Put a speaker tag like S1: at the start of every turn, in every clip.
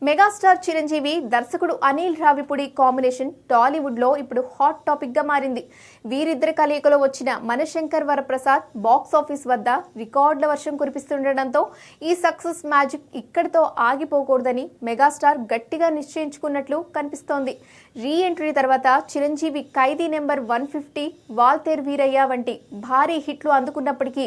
S1: Megastar Chiranjeevi దర్శకుడు Anil Ravipudi combination Tollywood లో ఇప్పుడు హాట్ టాపిక్ గా మారింది. వీరిద్దరి కలయికలో వచ్చిన మనశంకర్ వరప్రసాద్ బాక్స్ ఆఫీస్ వద్ద రికార్డుల వర్షం కురిపిస్తుండటంతో ఈ సక్సెస్ మ్యాజిక్ ఇక్కడితో ఆగిపోకూడదని మెగాస్టార్ గట్టిగా నిశ్చయించుకున్నట్లు కనిపిస్తోంది. రీ ఎంట్రీ తర్వాత చిరంజీవి ఖైదీ నెంబర్ 150, వాల్తేర్ వీరయ్య వంటి భారీ హిట్లు అందుకున్నప్పటికీ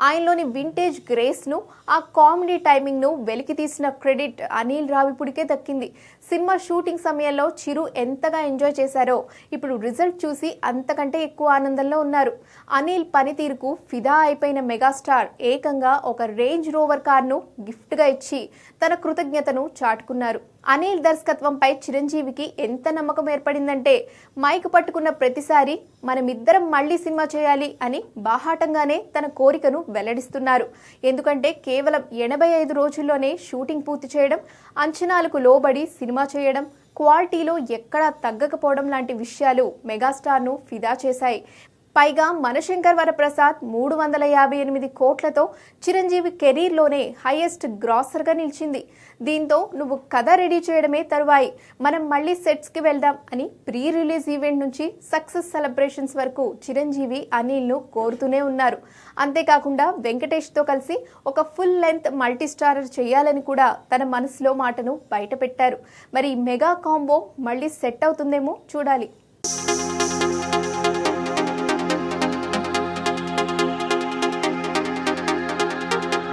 S1: ఆయనలోని వింటేజ్ గ్రేస్ ను, ఆ కామెడీ టైమింగ్ ను వెలికి తీసిన క్రెడిట్ అనిల్ రావిపూడికే దక్కింది. సినిమా షూటింగ్ సమయంలో చిరు ఎంతగా ఎంజాయ్ చేశారో ఇప్పుడు రిజల్ట్ చూసి అంతకంటే ఎక్కువ ఆనందంలో ఉన్నారు. అనిల్ పనితీరుకు ఫిదా అయిపోయిన మెగాస్టార్ ఏకంగా ఒక రేంజ్ రోవర్ కార్ను గిఫ్ట్ గా ఇచ్చి తన కృతజ్ఞతను చాటుకున్నారు. అనిల్ దర్శకత్వంపై చిరంజీవికి ఎంత నమ్మకం ఏర్పడిందంటే మైక్ పట్టుకున్న ప్రతిసారి మనమిద్దరం మళ్లీ సినిమా చేయాలి అని బాహాటంగానే తన కోరికను వెల్లడిస్తున్నారు. ఎందుకంటే కేవలం 85 రోజుల్లోనే షూటింగ్ పూర్తి చేయడం, అంచనాలకు లోబడి సినిమా చేయడం, క్వాలిటీలో ఎక్కడా తగ్గకపోవడం లాంటి విషయాలు మెగాస్టార్ను ఫిదా చేశాయి. పైగా మనశంకర్ వరప్రసాద్ 358 కోట్లతో చిరంజీవి కెరీర్లోనే హైయెస్ట్ గ్రాసర్గా నిలిచింది. దీంతో నువ్వు కథ రెడీ చేయడమే తరువాయి, మనం మళ్ళీ సెట్స్కి వెళ్దాం అని ప్రీ రిలీజ్ ఈవెంట్ నుంచి సక్సెస్ సెలబ్రేషన్స్ వరకు చిరంజీవి అనిల్ను కోరుతూనే ఉన్నారు. అంతేకాకుండా వెంకటేష్తో కలిసి ఒక ఫుల్ లెంత్ మల్టీ స్టారర్ చేయాలని కూడా తన మనసులో మాటను బయట పెట్టారు. మరి మెగా కాంబో మళ్ళీ సెట్ అవుతుందేమో చూడాలి.